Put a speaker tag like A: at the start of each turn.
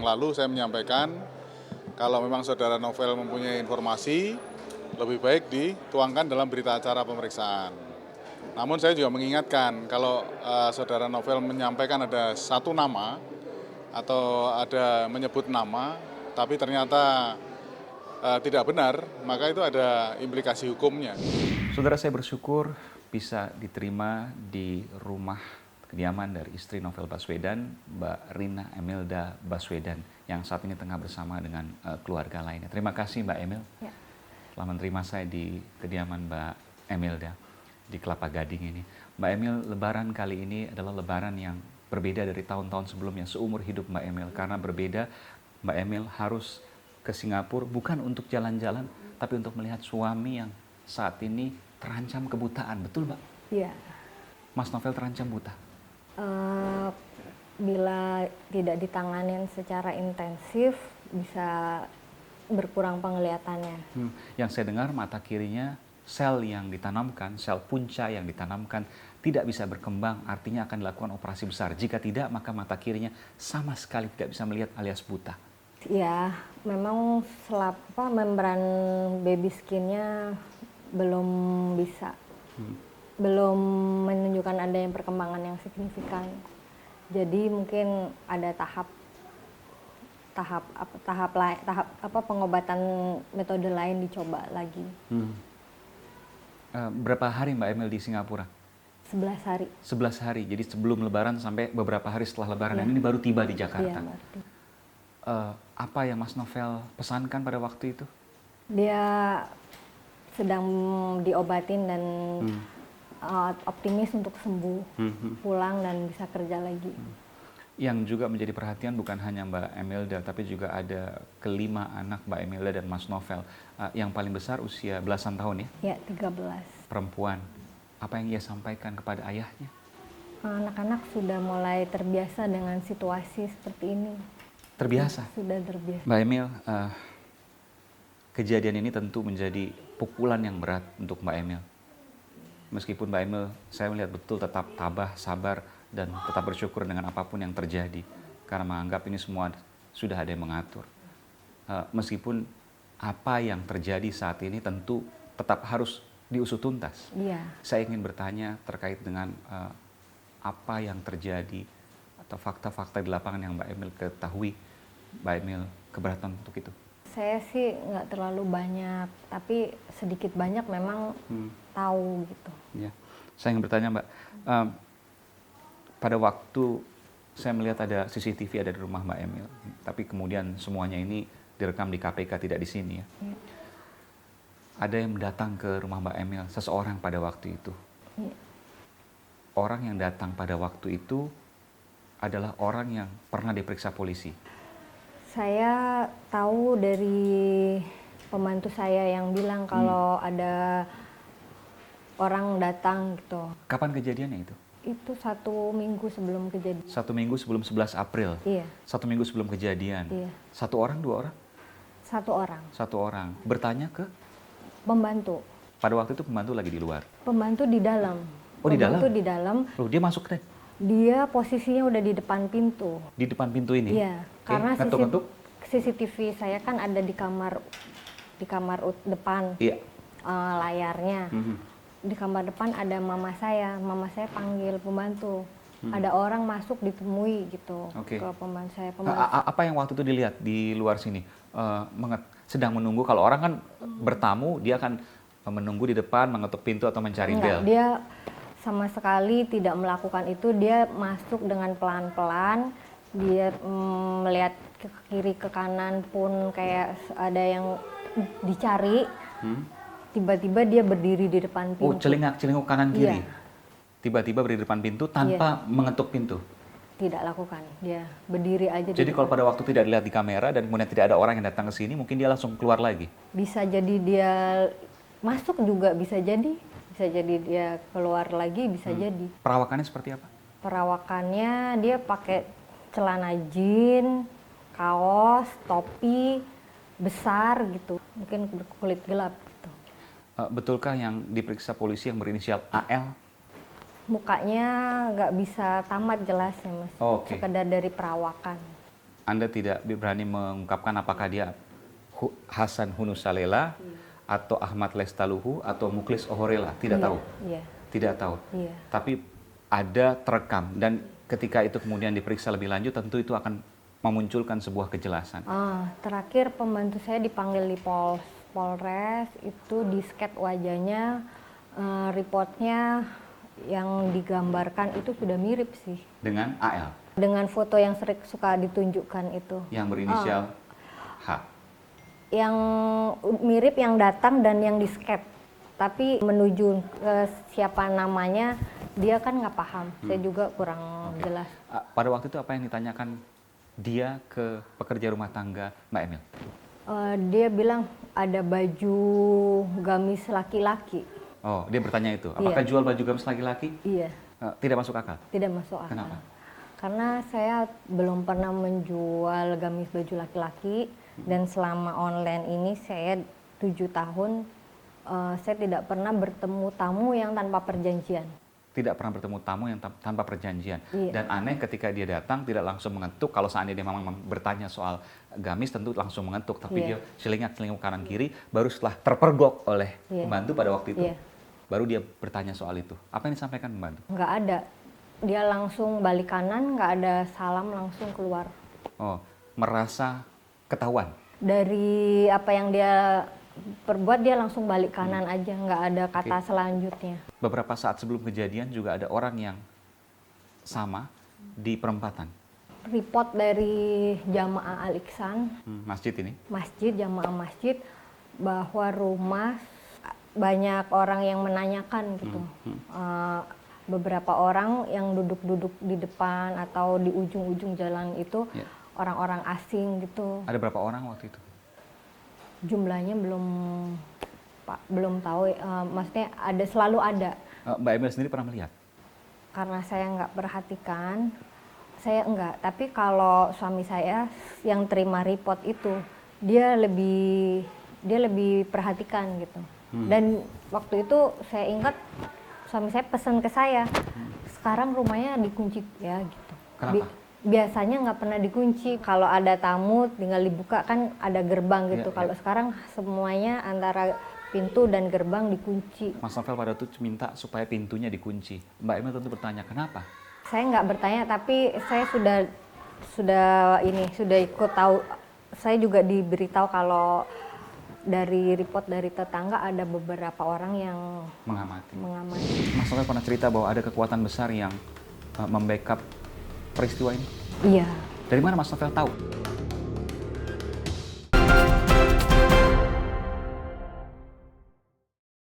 A: yang lalu saya menyampaikan kalau memang saudara Novel mempunyai informasi, lebih baik dituangkan dalam berita acara pemeriksaan. Namun saya juga mengingatkan kalau saudara Novel menyampaikan ada satu nama atau ada menyebut nama, tapi ternyata tidak benar, maka itu ada implikasi hukumnya.
B: Saudara, saya bersyukur bisa diterima di rumah kediaman dari istri Novel Baswedan, Mbak Rina Emelda Baswedan, yang saat ini tengah bersama dengan keluarga lainnya. Terima kasih Mbak Emil telah menerima saya di kediaman Mbak Emelda di Kelapa Gading ini. Mbak Emil, lebaran kali ini adalah lebaran yang berbeda dari tahun-tahun sebelumnya, seumur hidup Mbak Emil. Karena berbeda, Mbak Emil harus ke Singapura bukan untuk jalan-jalan, tapi untuk melihat suami yang saat ini terancam kebutaan. Betul, Mbak?
C: Iya.
B: Mas Novel terancam buta?
C: Bila tidak ditanganin secara intensif, bisa berkurang penglihatannya.
B: Yang saya dengar mata kirinya sel yang ditanamkan, sel punca yang ditanamkan tidak bisa berkembang, artinya akan dilakukan operasi besar. Jika tidak, maka mata kirinya sama sekali tidak bisa melihat alias buta.
C: Ya, memang membran baby skin-nya belum bisa, belum menunjukkan adanya perkembangan yang signifikan. Jadi mungkin ada tahap pengobatan metode lain dicoba lagi.
B: Berapa hari Mbak Emil di Singapura?
C: 11 hari.
B: 11 hari, jadi sebelum lebaran sampai beberapa hari setelah lebaran. Dan ini baru tiba di Jakarta. Apa yang Mas Novel pesankan pada waktu itu?
C: Dia sedang diobatin dan optimis untuk sembuh, pulang dan bisa kerja lagi.
B: Yang juga menjadi perhatian bukan hanya Mbak Emelda, tapi juga ada kelima anak Mbak Emelda dan Mas Novel. Yang paling besar usia belasan tahun ya?
C: Ya, 13.
B: Perempuan. Apa yang ia sampaikan kepada ayahnya?
C: Anak-anak sudah mulai terbiasa dengan situasi seperti ini.
B: Terbiasa?
C: Sudah terbiasa.
B: Mbak Emil, kejadian ini tentu menjadi pukulan yang berat untuk Mbak Emil. Meskipun Mbak Emil, saya melihat betul tetap tabah, sabar, dan tetap bersyukur dengan apapun yang terjadi. Karena menganggap ini semua sudah ada yang mengatur. Meskipun apa yang terjadi saat ini tentu tetap harus diusut tuntas.
C: Iya.
B: Saya ingin bertanya terkait dengan apa yang terjadi atau fakta-fakta di lapangan yang Mbak Emil ketahui. Mbak Emil keberatan untuk itu?
C: Saya sih nggak terlalu banyak, tapi sedikit banyak memang tahu gitu.
B: Ya. Saya ingin bertanya Mbak, pada waktu saya melihat ada CCTV ada di rumah Mbak Emil, tapi kemudian semuanya ini direkam di KPK, tidak di sini ya.
C: Ya.
B: Ada yang datang ke rumah Mbak Emil, seseorang pada waktu itu.
C: Ya.
B: Orang yang datang pada waktu itu adalah orang yang pernah diperiksa polisi.
C: Saya tahu dari pembantu saya yang bilang kalau ada orang datang gitu.
B: Kapan kejadiannya itu?
C: Itu 1 minggu sebelum kejadian.
B: 1 minggu sebelum 11 April?
C: Iya.
B: 1 minggu sebelum kejadian?
C: Iya.
B: 1 orang, 2 orang?
C: 1 orang.
B: 1 orang. Bertanya ke?
C: Pembantu.
B: Pada waktu itu pembantu lagi di luar?
C: Pembantu di dalam.
B: Oh, di dalam?
C: Pembantu di dalam.
B: Loh, dia masuk deh?
C: Dia posisinya udah di depan pintu.
B: Di depan pintu ini?
C: Iya.
B: Oke.
C: Karena
B: Ngetuk-ngetuk?
C: CCTV saya kan ada di kamar depan.
B: Iya.
C: Layarnya. Di kamar depan ada mama saya panggil pembantu. Ada orang masuk ditemui gitu.
B: Oke.
C: Ke pembantu saya.
B: Apa yang waktu itu dilihat di luar sini? Sedang menunggu, kalau orang kan bertamu, dia akan menunggu di depan, mengetuk pintu atau mencari bel.
C: Dia sama sekali tidak melakukan itu. Dia masuk dengan pelan-pelan. Dia melihat ke kiri ke kanan pun kayak ada yang dicari. Tiba-tiba dia berdiri di depan pintu.
B: Oh, celinguk kanan kiri?
C: Iya.
B: Tiba-tiba berdiri di depan pintu tanpa mengetuk pintu?
C: Tidak lakukan, dia berdiri aja.
B: Jadi kalau pada waktu tidak dilihat di kamera dan kemudian tidak ada orang yang datang ke sini, mungkin dia langsung keluar lagi?
C: Bisa jadi dia masuk juga, bisa jadi dia keluar lagi, bisa jadi.
B: Perawakannya seperti apa?
C: Perawakannya dia pakai celana jeans, kaos, topi besar gitu, mungkin kulit gelap gitu.
B: Betulkah yang diperiksa polisi yang berinisial AL?
C: Mukanya nggak bisa tamat jelasnya, Mas.
B: Oke.
C: Sekedar dari perawakan.
B: Anda tidak berani mengungkapkan apakah dia Hasan Hunusalela atau Ahmad Lestaluhu atau Muklis Ohorela, tidak
C: Iya,
B: tahu.
C: Iya.
B: Tidak tahu.
C: Iya.
B: Tapi ada terekam dan ketika itu kemudian diperiksa lebih lanjut tentu itu akan memunculkan sebuah kejelasan.
C: Terakhir pembantu saya dipanggil di Polres, itu di sket wajahnya, reportnya yang digambarkan itu sudah mirip sih.
B: Dengan AL
C: Dengan foto yang sering suka ditunjukkan itu.
B: yang berinisial H.
C: Yang mirip yang datang dan yang di sket. Tapi menuju ke siapa namanya, dia kan nggak paham. Saya juga kurang jelas.
B: Pada waktu itu apa yang ditanyakan dia ke pekerja rumah tangga Mbak Emil?
C: Dia bilang ada baju gamis laki-laki.
B: Oh, dia bertanya itu. Apakah
C: Iya.
B: jual baju gamis laki-laki?
C: Iya,
B: Tidak masuk akal.
C: tidak masuk akal.
B: Kenapa?
C: Karena saya belum pernah menjual gamis baju laki-laki dan selama online ini saya 7 tahun saya tidak pernah bertemu tamu yang tanpa perjanjian.
B: Tidak pernah bertemu tamu yang tanpa perjanjian.
C: Iya.
B: Dan aneh ketika dia datang tidak langsung mengetuk. Kalau seandainya dia memang bertanya soal gamis tentu langsung mengetuk. Tapi
C: Iya.
B: dia selingat-selingkuh kanan kiri baru setelah terpergok oleh
C: Iya.
B: pembantu pada waktu itu.
C: Iya.
B: Baru dia bertanya soal itu. Apa yang disampaikan pembantu?
C: Nggak ada. Dia langsung balik kanan, nggak ada salam, langsung keluar.
B: Oh, merasa ketahuan.
C: Dari apa yang dia perbuat, dia langsung balik kanan aja, nggak ada kata selanjutnya.
B: Beberapa saat sebelum kejadian juga ada orang yang sama di perempatan.
C: Report dari Jamaah Al-Ihsan,
B: Masjid ini.
C: jamaah masjid, bahwa rumah banyak orang yang menanyakan gitu. Beberapa orang yang duduk-duduk di depan atau di ujung-ujung jalan itu
B: Ya.
C: orang-orang asing gitu.
B: Ada berapa orang waktu itu?
C: Jumlahnya belum tahu. Maksudnya selalu ada.
B: Mbak Emil sendiri pernah melihat?
C: Karena saya nggak perhatikan, saya enggak. Tapi kalau suami saya yang terima report itu, dia lebih perhatikan gitu. Dan waktu itu saya ingat suami saya pesan ke saya, sekarang rumahnya dikunci ya gitu.
B: Kenapa?
C: Biasanya nggak pernah dikunci. Kalau ada tamu tinggal dibuka, kan ada gerbang gitu.
B: Iya,
C: Kalau
B: iya.
C: sekarang semuanya antara pintu dan gerbang dikunci.
B: Mas Novel pada itu minta supaya pintunya dikunci. Mbak Emil tentu bertanya, kenapa?
C: Saya nggak bertanya, tapi saya sudah ikut tahu. Saya juga diberitahu kalau dari report dari tetangga ada beberapa orang yang
B: Mengamati.
C: mengamati.
B: Mas Novel pernah cerita bahwa ada kekuatan besar yang membackup peristiwa ini.
C: Iya.
B: Dari mana Mas Novel tahu?